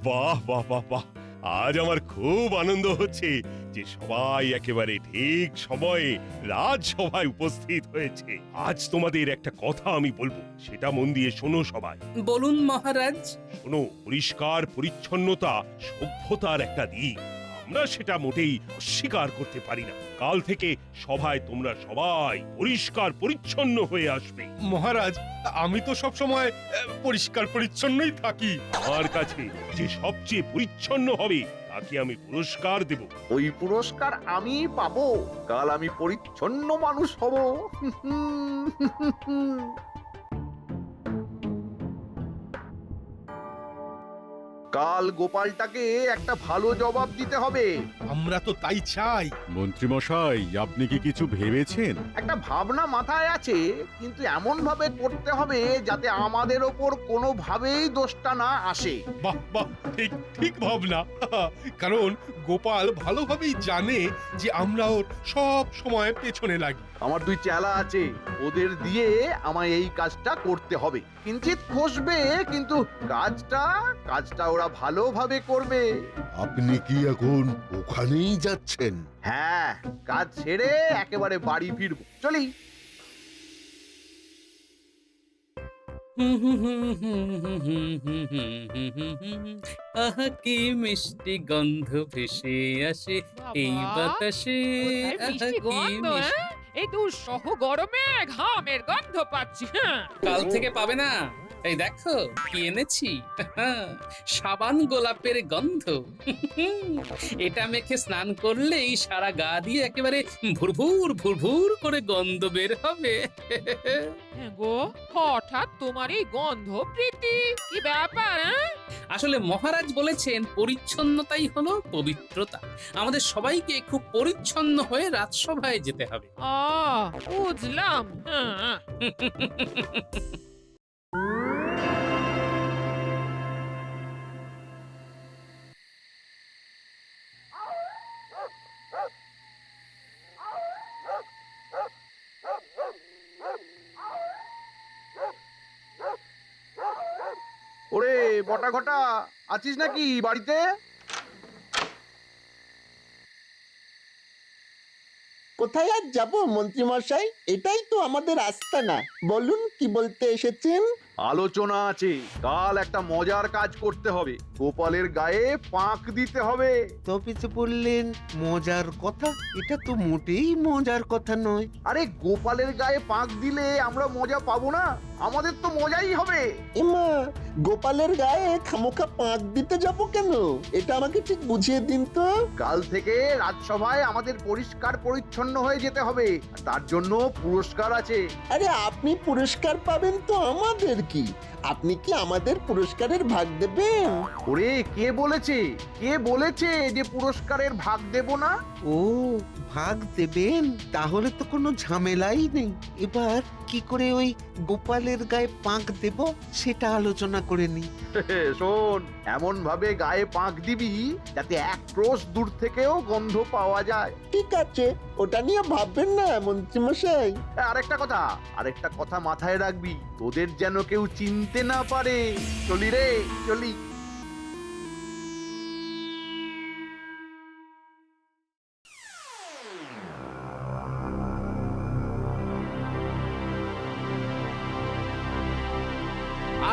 বাহ বাহ বাহ বাহ, আজ আমার খুব আনন্দ হচ্ছে যে সবাই একেবারে ঠিক সময়ে রাজসভায় উপস্থিত হয়েছে। আজ তোমাদের একটা কথা আমি বলবো, সেটা মন দিয়ে শোনো সবাই। বলুন মহারাজ। শোনো, পরিষ্কার পরিচ্ছন্নতা সভ্যতার একটা দিক, আমরা সেটা মোটেই অস্বীকার করতে পারি না। কাল থেকে সভায় তোমরা সবাই পরিষ্কার পরিচ্ছন্ন হয়ে আসবে। মহারাজ, আমি তো সব সময় পরিষ্কার পরিচ্ছন্নই থাকি। আমার কাছে যে সবচেয়ে পরিচ্ছন্ন হবে তাকে আমি পুরস্কার দেব। ওই পুরস্কার আমি পাবো। কাল আমি পরিচ্ছন্ন মানুষ হব। কাল গোপালটাকে একটা ভালো জবাব দিতে হবে। আমরা তো তাই চাই। মন্ত্রীমশাই, আপনি কি কিছু ভেবেছেন? একটা ভাবনা মাথায় আছে, কিন্তু এমন ভাবে করতে হবে যাতে আমাদের ওপর কোনোভাবেই দোষটা না আসে। বাহ বাহ, ঠিক ঠিক ভাবনা। কারণ গোপাল ভালোভাবেই জানে যে আমরা ওর সব সময় পেছনে লাগি। আমার দুই চেলা আছে, ওদের দিয়ে আমায় এই কাজটা করতে হবে। কিঞ্চিত খসবে, কিন্তু কাজটা ওরা ভালোভাবে করবে। আপনি কি এখন ওখানেই যাচ্ছেন? হ্যাঁ, কাজ ছেড়ে একেবারে বাড়ি ফিরবো। চলি। আহা কি মিষ্টি গন্ধ ভেসে আসে এই বাতাসে। কোথায় আহা মিষ্টি কি গন্ধ, মিষ্টি। এই দুঃসহ গরমে ঘামের গন্ধ পাচ্ছি। হ্যাঁ, কাল থেকে পাবে না। এই দেখো কি এনেছি, সাবান গোলাপের গন্ধ। এটা মেখে স্নান করলেই সারা গা দিয়ে একেবারে ভুরভুর ভুরভুর করে গন্ধ বের হবে। হ্যাঁ গো, হঠাৎ তোমার এই গন্ধ প্রীতি, কি ব্যাপার? আসলে মহারাজ বলেছেন পরিচ্ছন্নতাই হলো পবিত্রতা। আমাদের সবাইকে খুব পরিচ্ছন্ন হয়ে রাজসভায় যেতে হবে। বুঝলাম। হ্যাঁ, ওরে বটা ঘটা, আছিস নাকি বাড়িতে? কোথায় আর যাব মন্ত্রী মশাই, এটাই তো আমাদের আস্তানা। বলুন কি বলতে এসেছেন? আলোচনা আছে, কাল একটা মজার কাজ করতে হবে। গোপালের গায়ে পাঁক দিতে হবে। তো পিছু বললেন মজার কথা, এটা তো মোটেই মজার কথা নয়। আরে গোপালের গায়ে পাঁক দিলে আমরা মজা পাবো না? আমাদের তো মজাই হবে। এমা, গোপালের গায়ে খামোখা পাঁক দিতে যাব কেন? এটা আমাকে ঠিক বুঝিয়ে দিন তো। কাল থেকে রাজসভায় আমাদের পরিষ্কার পরিচ্ছন্ন হয়ে যেতে হবে, তার জন্য পুরস্কার আছে। আরে আপনি পুরস্কার পাবেন তো আমাদের কি? আপনি কি আমাদের পুরস্কারের ভাগ দেবেন? ওরে কে বলেছে যে পুরস্কারের ভাগ দেব না? ও, ভাগ দেবেন? তাহলে তো কোনো ঝামেলাই নেই। এবার কি করে ওই গোপালের গায়ে পাঁক দেব সেটা আলোচনা করে নি। শোন, এমন ভাবে গায়ে পাঁক দিবি যাতে এক ক্রোশ দূর থেকেও গন্ধ পাওয়া যায়। ঠিক আছে, ওটা নিয়ে ভাববেন না মন্ত্রী মশাই। আরেকটা কথা মাথায় রাখবি, তোদের যেন কেউ চিনতে না পারে। চলি রে, চলি।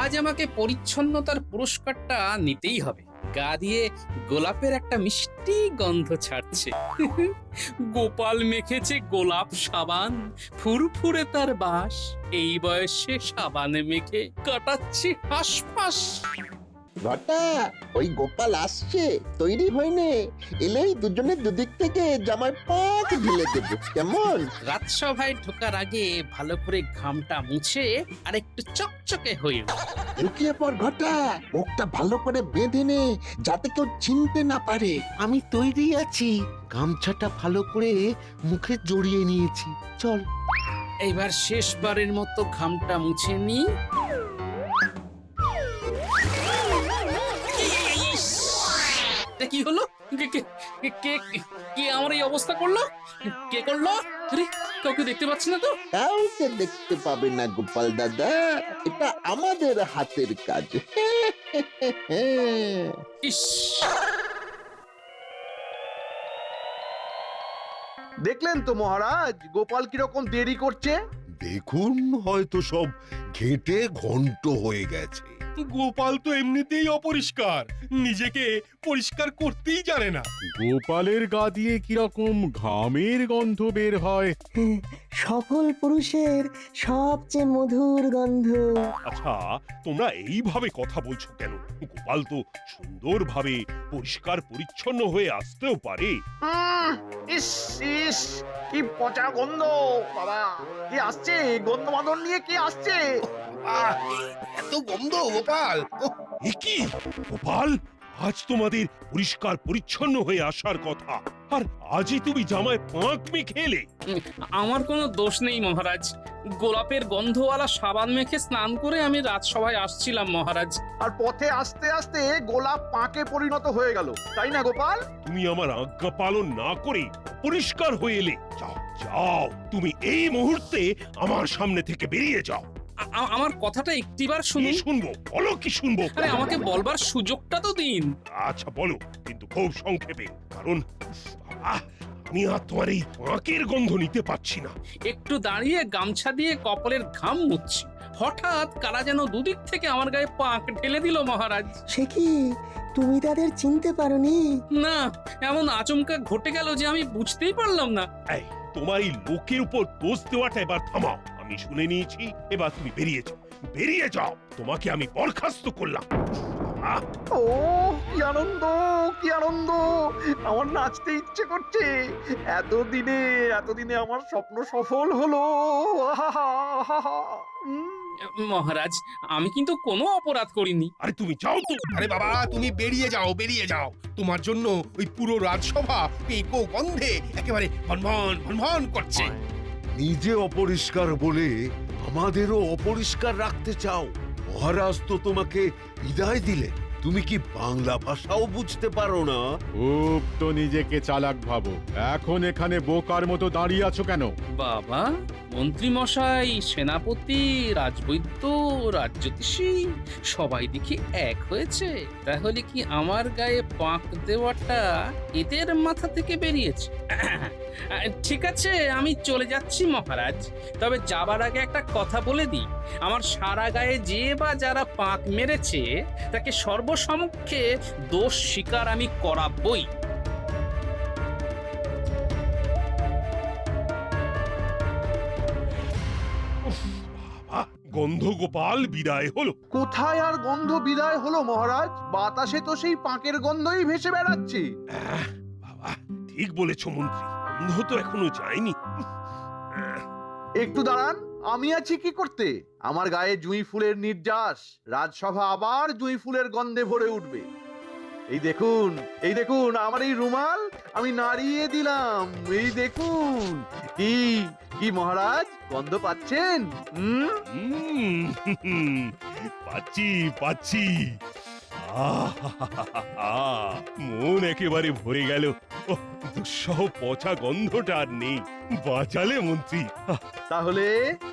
আজ আমাকে পরিচ্ছন্নতার পুরস্কারটা নিতেই হবে। গা দিয়ে গোলাপের একটা মিষ্টি গন্ধ ছাড়ছে। গোপাল মেখেছে গোলাপ সাবান, ফুরফুরে তার বাস। এই বয়সে সাবান মেখে কাটাচ্ছি হাসপাস। ঘটা, ওই গোপাল আসছে, তৈরি হয়নি। এলেই দুজনে দুদিক থেকে জামায় পাঁক ঢেলে দেবো, কেমন? রাজসভায় ঢোকার আগে ভালো করে ঘামটা মুছে আর একটু চকচকে হয়ে উঠি। লুকিয়ে পর ঘটা, মুখটা ভালো করে বেঁধে নে যাতে কেউ চিনতে না পারে। আমি তৈরি আছি, গামছাটা ভালো করে মুখে জড়িয়ে নিয়েছি। চল। এইবার শেষবারের মতো ঘামটা মুছে নি। কি হলো? কে আমার এই অবস্থা করলো? কে করলো? আরে, কাউকে দেখতে পাচ্ছি না তো। কাউকে দেখতে পাবে না গোপাল দাদা, এটা আমাদের হাতের কাজ। ইস, দেখলেন তো মহারাজ গোপাল কিরকম দেরি করছে। দেখুন হয়তো সব ঘেঁটে ঘন্ট হয়ে গেছে। গোপাল তো এমনিতেই অপরিষ্কার, নিজেকে পরিষ্কার করতেই জানে না। গোপালের গা দিয়ে কিরকম ঘামের গন্ধ বের হয়। সফল পুরুষের সবচেয়ে মধুর গন্ধ। আচ্ছা, তোমরা এইভাবে কথা বলছো কেন? গোপাল তো সুন্দরভাবে পরিষ্কার পরিচ্ছন্ন হয়ে আসতেও পারে। ইস ইস, কি পচা গন্ধ! বাবা, কি আসছে? গন্ধ মাদন নিয়ে কি আসছে? এত গন্ধ গোপাল! এ কি গোপাল, আজ তোমাদের পরিষ্কার পরিচ্ছন্ন হয়ে আসার কথা, আর আজই তুমি জামায় পাঁক মেখে এলে। আমার কোনো দোষ নেই মহারাজ। গোলাপের গন্ধওয়ালা সাবান মেখে স্নান করে আমি রাজসভায় আসছিলাম মহারাজ। আর পথে আস্তে আস্তে গোলাপ পাকে পরিণত হয়ে গেল, তাই না গোপাল? তুমি আমার আজ্ঞা পালন না করে পরিষ্কার হয়ে এলে। যাও যাও, তুমি এই মুহূর্তে আমার সামনে থেকে বেরিয়ে যাও। আমার কথাটা একটিবার কি শুনুন। শুনবো? বলো, কি শুনবো? আরে আমাকে বলবার সুযোগটা তো দিন। আচ্ছা বলো, কিন্তু খুব সংক্ষেপে, কারণ আহ, আমি আর তোমার এই পাঁকের গন্ধ নিতে পারছি না। একটু দাঁড়িয়ে গামছা দিয়ে কপালের ঘাম মুছছি, হঠাৎ কারা যেন দুদিক থেকে আমার গায়ে পাক ঢেলে দিল মহারাজ। সে কি, তুমি তাদের চিনতে পারোনি? না, এমন আচমকা ঘটে গেল যে আমি বুঝতেই পারলাম না। এই, তোমার এই লোকের উপর দোষ দেওয়াটা এবার থামাও। আমি শুনে নিয়েছি, এবার তুমি বেরিয়ে যাও, বেরিয়ে যাও। তোমাকে আমি বরখাস্ত করলাম। আহ, ও কি আনন্দ, কি আনন্দ! আমার নাচতে ইচ্ছে করছে। এতদিনে আমার স্বপ্ন সফল হলো। আহাহা, আহাহা। মহারাজ, আমি কিন্তু কোনো অপরাধ করিনি। আরে তুমি যাও তো। আরে বাবা, তুমি বেরিয়ে যাও, বেরিয়ে যাও। তোমার জন্য ওই পুরো রাজসভা পেকো গন্ধে একেবারে ভনভন ভনভন করছে। নিজে অপরিষ্কার বলে আমাদেরও অপরিষ্কার রাখতে চাও? মহারাজ তো তোমাকে বিদায় দিলে, তুমি কি বাংলা ভাষাও বুঝতে পারো না? খুব তো নিজেকে চালাক ভাবো। এখন এখানে বোকার মতো দাঁড়িয়ে আছো কেন? বাবা, মন্ত্রী মশাই, সেনাপতি, রাজবৈদ্য, রাজ্যতীষী সবাই দেখি এক হয়েছে। তাহলে কি আমার গায়ে পাক দেওয়াটা এদের মাথা থেকে বেরিয়েছে? ঠিক আছে, আমি চলে যাচ্ছি মহারাজ। তবে যাবার আগে একটা কথা বলে দিই, আমার সারা গায়ে যে বা যারা পাক মেরেছে তাকে সর্বসমক্ষে দোষ স্বীকার আমি করাবই। বাবা, গন্ধ গোপাল বিদায় হলো। কোথায় আর গন্ধ বিদায় হলো মহারাজ? বাতাসে তো সেই পাকের গন্ধই ভেসে বেড়াচ্ছে। বাবা, ঠিক বলেছ মন্ত্রী, গন্ধ তো এখনো যায়নি। একটু দাঁড়ান, আমি আছি কি করতে? আমার গায়ে জুঁই ফুলের নির্যাস, রাজসভা আবার জুঁই ফুলের গন্ধে ভরে উঠবে। এই দেখুন, এই দেখুন আমার এই রুমাল আমি নাড়িয়ে দিলাম। এই দেখুন, কি কি মহারাজ, গন্ধ পাচ্ছেন? পাচ্ছি পাচ্ছি। আহাহাহাহা, মন একেবারে ভরে গেল। ওহ, দুঃসহ পচা গন্ধটা আর নেই। বাঁচালে মন্ত্রী।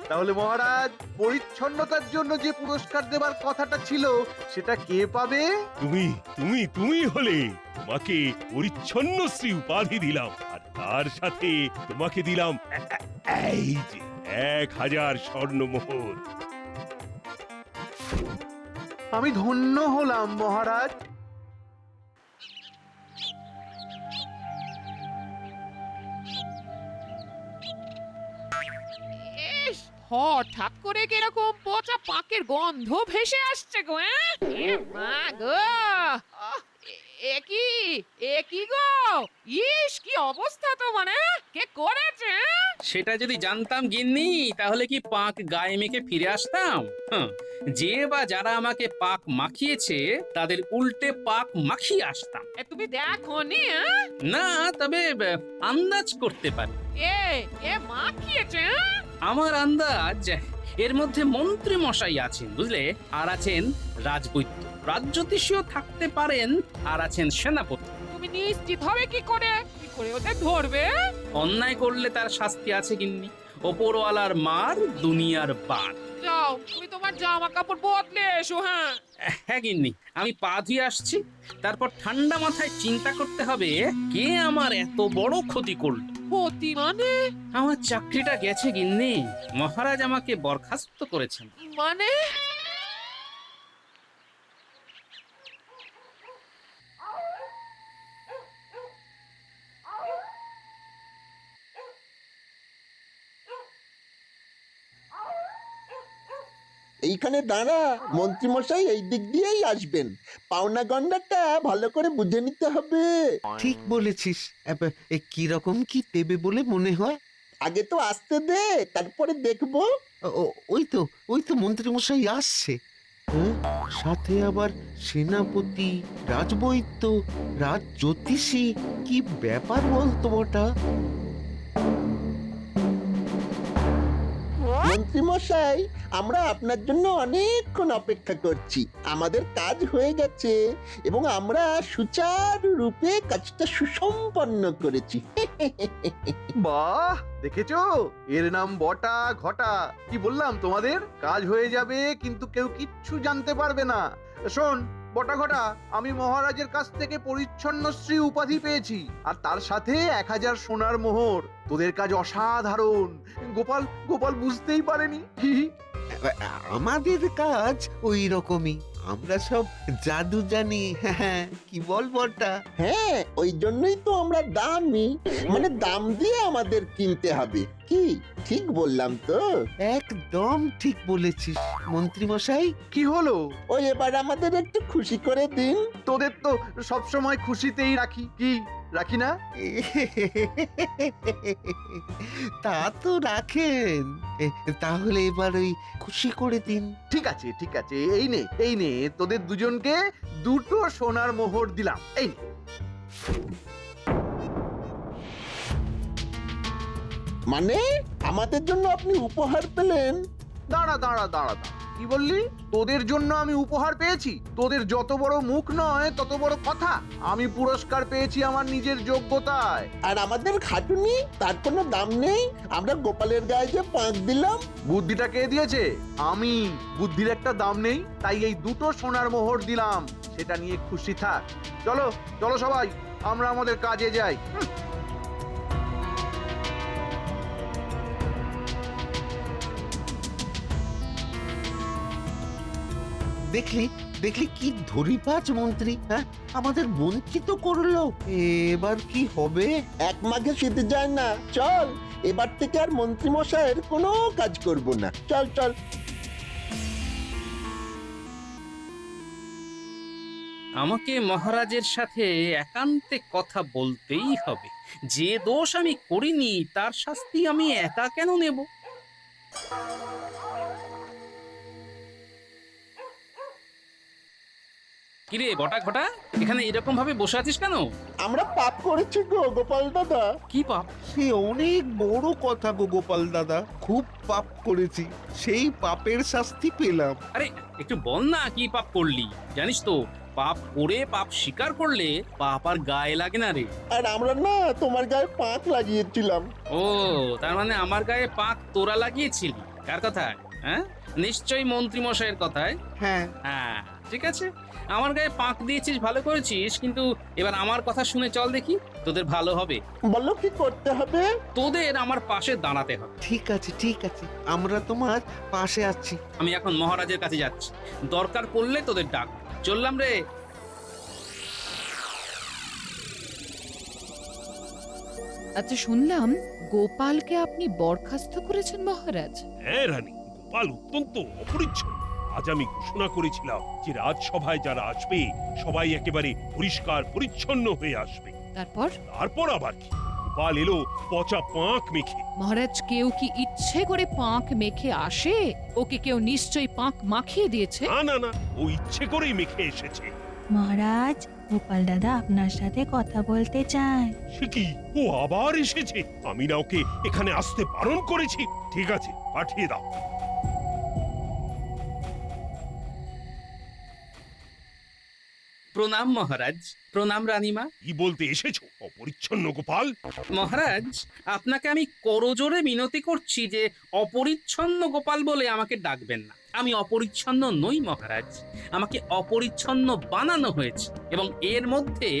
তাহলে মহারাজ, পরিচ্ছন্নতার জন্য যে পুরস্কার দেবার কথাটা ছিল সেটা কে পাবে? তুমি তুমি তুমি হলে। তোমাকে পরিচ্ছন্ন শ্রী উপাধি দিলাম, আর তার সাথে তোমাকে দিলাম এই যে 1000 স্বর্ণমোহর। আমি ধন্য হলাম মহারাজ। ইস, হঠাৎ করে কিরকম পচা পাকের গন্ধ ভেসে আসছে গো। এ মা গো, আহ, এ কি গো? ইস, কি অবস্থা তোমার! কে করেছে? সেটা যদি জানতাম গিন্নি, তাহলে কি পাক গায়ে মেখে ফিরে আসতাম? যে বা যারা আমাকে পাক মাখিয়েছে তাদের উল্টে পাক মাখিয়ে আসতাম। তুমি দেখো নি? না, তবে আন্দাজ করতে পারি। এ মাখিয়েছে? আমার আন্দাজ এর মধ্যে মন্ত্রী মশাই আছেন, বুঝলে, আর আছেন রাজবৈদ্য, রাজ্যতীষীও থাকতে পারেন, আর আছেন সেনাপতি। তুমি নিশ্চিত হবে কি করে? ওদের ধরবে? অন্যায় করলে তার শাস্তি আছে গিন্নি। ওপরওয়ালার মার দুনিয়ার বার। যাও তুমি তোমার জামা কাপড় বদলে এসো। হ্যাঁ হ্যাঁ গিন্নি, আমি পা ধুয়ে আসছি, তারপর ঠান্ডা মাথায় চিন্তা করতে হবে কে আমার এত বড় ক্ষতি করল। ক্ষতি মানে? আমার চাকরিটা গেছে গিন্নি, মহারাজ আমাকে বরখাস্ত করেছেন। মানে এইখানে দাঁড়া, মন্ত্রীমশাই এই দিক দিয়েই আসবেন। পাওনা গন্ডারটা ভালো করে বুঝে নিতে হবে। ঠিক বলেছিস। কি রকম কি দেবে বলে মনে হয়? আগে তো আসতে দে, তারপরে দেখবো। ওই তো মন্ত্রীমশাই আসছে। সাথে আবার সেনাপতি, রাজবৈদ্য, রাজ জ্যোতিষী, কি ব্যাপার বলতো ওটা? মন্ত্রীমশাই, আমরা আপনার জন্য অনেকক্ষণ অপেক্ষা করছি। আমাদের কাজ হয়ে গেছে এবং আমরা সুচারুরূপে কাজটা সুসম্পন্ন করেছি। বাহ, দেখেছো, এর নাম বটা ঘটা। কি বললাম তোমাদের, কাজ হয়ে যাবে কিন্তু কেউ কিচ্ছু জানতে পারবে না। শোন বটা ঘটা, আমি মহারাজের কাছ থেকে পরিচ্ছন্নশ্রী উপাধি পেয়েছি, আর তার সাথে 1000 সোনার মোহর। তোদের কাজ অসাধারণ। গোপাল গোপাল বুঝতেই পারেনি। আমাদের কাজ ওই রকমই, আমরা সব জাদু জানি। হ্যাঁ, কি বল বটা? হ্যাঁ, ওই জন্যই তো আমরা দামি, মানে দাম দিয়ে আমাদের কিনতে হবে। কি ঠিক বললাম তো? একদম ঠিক বলেছিস মন্ত্রী মশাই। কি হলো? ওই এবার আমাদের একটু খুশি করে দিন। তোদের তো সব সময় খুশিতেই রাখি, কি রাখি না? তা তো রাখেন। তাহলে এবার ওই খুশি করে দিন। ঠিক আছে ঠিক আছে, এই নে তোদের দুজনকে 2টো সোনার মোহর দিলাম। এই নে। মানে আমাদের জন্য আপনি উপহার পেলেন? দাঁড়া দাঁড়া দাঁড়া, কি বললি? তোদের জন্য আমি উপহার পেয়েছি? তোদের যত বড় মুখ নয় তত বড় কথা। আমি পুরস্কার পেয়েছি আমার নিজের যোগ্যতায়। আর আমাদের খাটুনি, তার কোনো দাম নেই? আমরা গোপালের গায়ে যে পাঁক দিলাম। বুদ্ধিটা কে দিয়েছে? আমি। বুদ্ধির একটা দাম নেই, তাই এই 2টো সোনার মোহর দিলাম। সেটা নিয়ে খুশি থাক। চলো চলো সবাই, আমরা আমাদের কাজে যাই। দেখলি দেখলি কি ধরিপাজ মন্ত্রী। হ্যাঁ, আমাদের বঞ্চিত করলো। এবার কি হবে? এক মাঘে শীত যায় না। চল, এবার থেকে আর মন্ত্রী মশাইয়ের কোনো কাজ করব না। চল চল। আমাকে মহারাজের সাথে একান্তে কথা বলতেই হবে। যে দোষ আমি করিনি তার শাস্তি আমি একা কেন নেব? কিরে বটা ঘটা, এখানে এরকম ভাবে বসে আছিস কেন? আমরা পাপ করেছি গো গোপাল দাদা। কি পাপ? সে অনেক বড় কথা গো গোপাল দাদা, খুব পাপ করেছি, সেই পাপের শাস্তি পেলাম। আরে একটু বল না কি পাপ করলি। জানিস তো পাপ করে পাপ স্বীকার করলে পাপ আর গায়ে লাগে না রে। আর আমরা না তোমার গায়ে পাঁক লাগিয়েছিলাম। ও, তার মানে আমার গায়ে পাক তোরা লাগিয়েছিলি? কার কথায়? হ্যাঁ, নিশ্চয়ই মন্ত্রী মশাইয়ের কথায়। হ্যাঁ হ্যাঁ, ঠিক আছে, আমার গায়ে পাক দিয়েছিস, ভালো করেছিস, কিন্তু এবার আমার কথা শুনে চল দেখি, তোদের ভালো হবে। বলো কি করতে হবে? তোদের আমার পাশে দাঁড়াতে হবে। ঠিক আছে ঠিক আছে, আমরা তোমার পাশে আছি। আমি এখন মহারাজের কাছে যাচ্ছি, দরকার পড়লে তোদের ডাক। চললাম রে। আচ্ছা, শুনলাম গোপালকে আপনি বরখাস্ত করেছেন মহারাজ। হ্যাঁ রানী, গোপাল অত্যন্ত অপরিচ্ছন্ন। আজ আমি ঘোষণা করেছিলাম যে রাজসভায় যারা আসবে সবাই একেবারে পরিষ্কার পরিচ্ছন্ন হয়ে আসবে। তারপর আবার কি, গোপাল এলো পচা পাঁক মেখে। মহারাজ, কেউ কি ইচ্ছে করে পাঁক মেখে আসে? ওকে কেউ নিশ্চয়ই পাঁক মাখিয়ে দিয়েছে। না না না, ও ইচ্ছে করেই মেখে এসেছে। মহারাজ, গোপাল দাদা আপনার সাথে কথা বলতে চায়। সে কি, ও আবার এসেছে? আমি না ওকে এখানে আসতে বারণ করেছি। ঠিক আছে, পাঠিয়ে দাও। প্রণাম মহারাজ, প্রণাম রানীমা। কি বলতে এসেছো অপরিচ্ছন্ন গোপাল? মহারাজ, আপনাকে আমি করজোরে মিনতি করছি যে অপরিচ্ছন্ন গোপাল বলে আমাকে ডাকবেন না। আমি অপরিচ্ছন্ন নই মহারাজ, আমাকে অপরিচ্ছন্ন বানানো হয়েছে এবং এর মধ্যে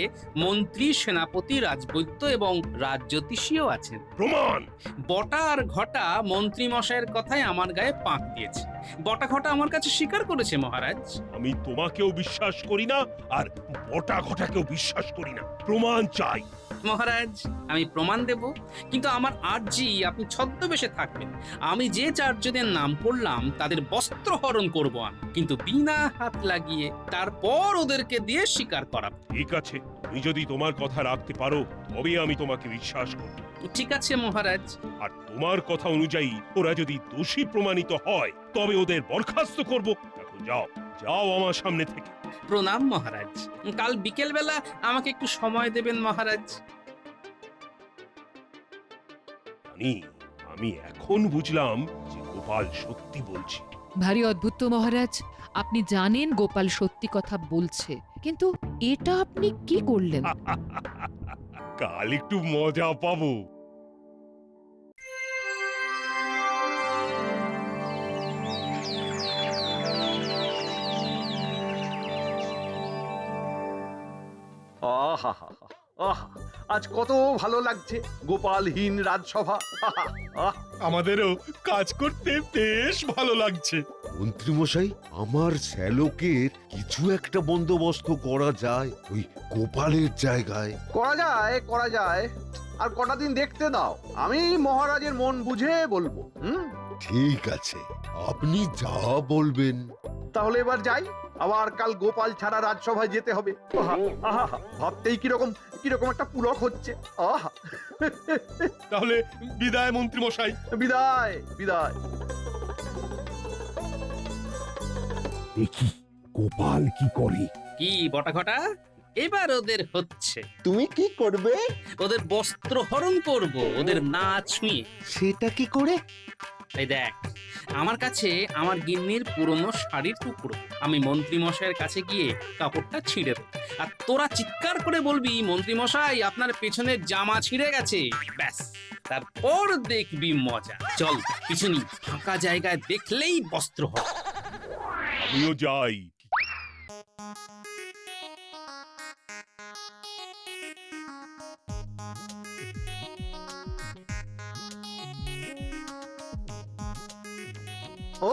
মন্ত্রী, সেনাপতি, রাজবৈদ্য এবং রাজজ্যোতিষীও আছেন। প্রমাণ? বটা আর ঘটা মন্ত্রী মশাইয়ের কথায় আমার গায়ে পাক দিয়েছে। বটা ঘটা আমার কাছে স্বীকার করেছে মহারাজ। আমি তোমাকেও বিশ্বাস করি না, আর বটা ঘটাকেও বিশ্বাস করি না। প্রমাণ চাই। মহারাজ, আমি প্রমাণ দেব, কিন্তু আমার আর্জি আপনি ছদ্মবেশে থাকবেন। আমি যে চারজনের নাম করলাম তাদের বস্ত্র হরণ করবো আমি, কিন্তু বিনা হাত লাগিয়ে, তারপর ওদেরকে দিয়ে স্বীকার করাবো। ঠিক আছে, তুমি যদি তোমার কথা রাখতে পারো তবে আমি তোমাকে বিশ্বাস করব। ঠিক আছে মহারাজ। আর তোমার কথা অনুযায়ী ওরা যদি দোষী প্রমাণিত হয় তবে ওদের বরখাস্ত করব। এখন যাও, যাও আমার সামনে থেকে। প্রণাম মহারাজ। কাল বিকেল বেলা আমাকে একটু সময় দেবেন মহারাজ। আমি এখন বুঝলাম যে গোপাল সত্যি বলছে। ভারী অদ্ভুত তো মহারাজ, আপনি জানেন গোপাল সত্যি কথা বলছে, কিন্তু এটা আপনি কি করলেন? কাল একটু মজা পাবো। আহা আহা, আজ কত ভালো লাগছে গোপালহীন রাজসভা। আহা, আহ, আমাদেরও কাজ করতে বেশ ভালো লাগছে। মন্ত্রীমশাই, আমার শ্যালকের কিছু একটা বন্দোবস্ত করা যায় ওই গোপালের জায়গায়। করা যায়। আর কটা দিন দেখতে দাও, আমি মহারাজের মন বুঝে বলবো। ঠিক আছে, আপনি যা বলবেন। তাহলে এবার যাই, আবার কাল গোপাল ছাড়া রাজসভায় যেতে হবে। আহা, আহা, ভাবতেই কিরকম কিরকম একটা পুলক হচ্ছে। আহা, তাহলে বিদায় মন্ত্রী মশাই। বিদায় বিদায়। দেখি গোপাল কি করে। কি বটা ঘটা, এবার ওদের হচ্ছে। তুমি কি করবে? ওদের বস্ত্র হরণ করব, ওদের না ছুঁয়ে। সেটা কি করে? এই দেখ, আমার কাছে আমার গিন্নির পুরনো শাড়ির টুকরো। আমি মন্ত্রী মশাইয়ের কাছে গিয়ে কাপড়টা ছিঁড়ে দেব, আর তোরা চিৎকার করে বলবি, মন্ত্রী মশাই আপনার পেছনের জামা ছিঁড়ে গেছে। ব্যাস, তারপর দেখবি মজা। চল পিছনি, ফাঁকা জায়গায় দেখলেই বস্ত্র হবে। আমিও যাই।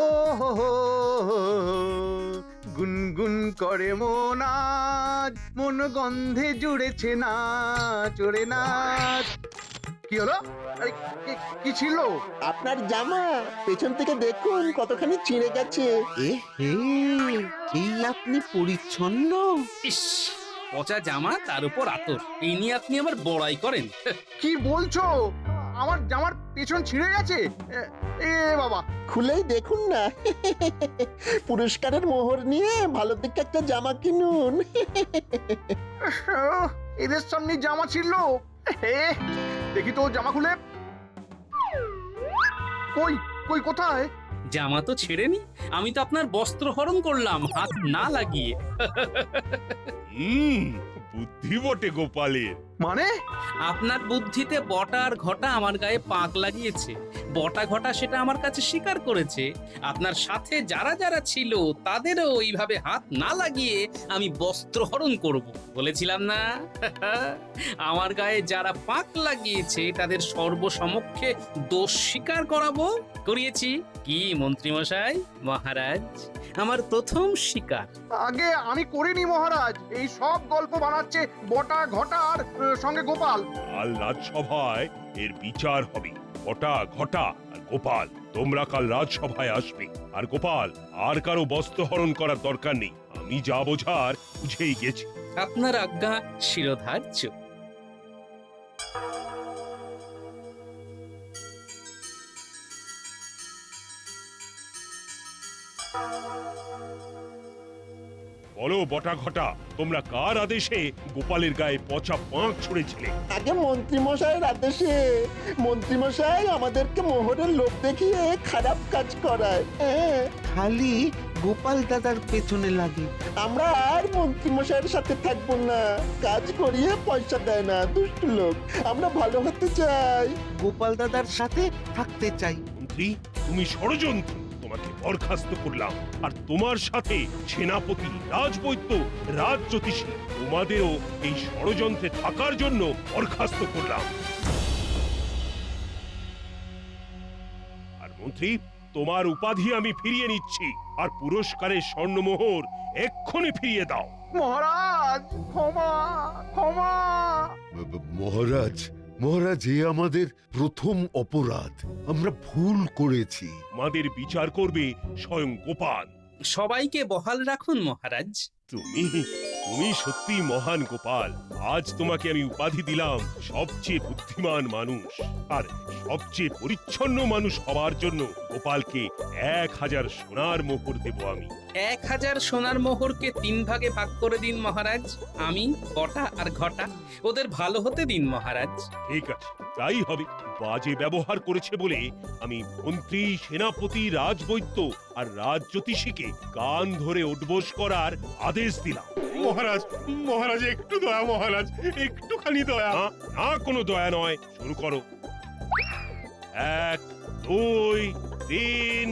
ও হো হো, গুনগুন করে মন আজ, মন গন্ধে জুড়েছে নাচ, ওরে নাচ। কি হলো? আরে, কি ছিল? আপনার জামা পেছন থেকে দেখুন কতখানি ছিঁড়ে গেছে। এ হে, এই আপনি পরিচ্ছন্ন? ইস, পচা জামা, তার উপর আতর, এই নিয়ে আপনি আবার বড়াই করেন? কি বলছো? আমার জামার পেছন ছিঁড়ে গেছে? এ বাবা, খুলেই দেখুন না। পুরস্কারের মোহর নিয়ে ভালো দেখে একটা জামা কিনুন। এদের সামনে জামা ছিল। দেখি তো জামা খুলে। কই কই কোথায়? জামা তো ছেড়েনি, আমি তো আপনার বস্ত্র হরণ করলাম হাত না লাগিয়ে। বুদ্ধি বটে গোপালের। মানে? আপনার বুদ্ধিতে বটা আর ঘটা আমার গায়ে পাক লাগিয়েছে। বটা ঘটা সেটা আমার কাছে স্বীকার করেছে। আপনার সাথে যারা যারা ছিল তাদেরও ওইভাবে হাত না লাগিয়ে আমি বস্ত্র হরণ করব বলেছিলাম না? আমার গায়ে যারা পাক লাগিয়েছে তাদের সর্বসমক্ষে দোষ স্বীকার করিয়েছি। কি মন্ত্রী মশাই, মহারাজ, আমার প্রথম স্বীকার। আগে আমি করিনি মহারাজ, এই সব গল্প বানাচ্ছে বটা ঘটার সঙ্গে গোপাল। কাল রাজসভায় এর বিচার হবে। বটা ঘটা আর গোপাল, তোমরা কাল রাজসভায় আসবে। আর গোপাল, আর কারো বস্ত্র হরণ করার দরকার নেই। আমি যা বোঝার বুঝেই গেছি। আপনার আজ্ঞা শিরোধার্য। বলো বটা ঘটা, তোমরা কার আদেশে গোপালের গায়ে পচা পাঁক ছুঁড়েছিলে? আগে মন্ত্রী মশাইয়ের আদেশে। মন্ত্রী মশাই আমাদেরকে মোহরের লোভ দেখিয়ে খারাপ কাজ করায়। খালি গোপাল দাদার পেছনে লাগে। আমরা আর মন্ত্রীমশাইয়ের সাথে থাকবো না, কাজ করিয়ে পয়সা দেয় না, দুষ্টু লোক। আমরা ভালো হতে চাই। গোপাল দাদার সাথে থাকতে চাই। মন্ত্রী তুমি ষড়যন্ত্র, তোমাকে বরখাস্ত করলাম। আর তোমার সাথে সেনাপতি, রাজবৈদ্য, রাজজ্যোতিষী, তোমাদেরও এই ষড়যন্ত্রে থাকার জন্য বরখাস্ত করলাম। আর মন্ত্রী, তোমার উপাধি আমি ফিরিয়ে নিচ্ছি, আর পুরস্কারের স্বর্ণমোহর এক্ষুনি ফিরিয়ে দাও। মহারাজ ক্ষমা ক্ষমা। মহারাজ, মহারাজ, এ আমাদের প্রথম অপরাধ। আমরা ভুল করেছি। আমাদের বিচার করবে স্বয়ং গোপাল। সবাইকে বহাল রাখুন মহারাজ। তুমি তুমি সত্যি মহান গোপাল। আজ তোমাকে আমি উপাধি দিলাম সবচেয়ে বুদ্ধিমান মানুষ, আর সবচেয়ে পরিচ্ছন্ন মানুষ হওয়ার জন্য গোপালকে 1000 সোনার মোহর দেব আমি। 1000 সোনার মোহরকে 3 ভাগে ভাগ করে দিন মহারাজ। আমি, বটা আর ঘটা, ওদের ভালো হতে দিন মহারাজ। ঠিক আছে, তাই হবে। বাজে ব্যবহার করেছে বলে আমি মন্ত্রী, সেনাপতি, রাজবৈদ্য আর রাজজ্যোতিষীকে কান ধরে উঠবোস করার আদেশ দিলাম। মহারাজ, মহারাজ একটু দয়া, মহারাজ একটুখানি দয়া। না, না, কোনো দয়া নয়। শুরু করো। 1, 2, 3,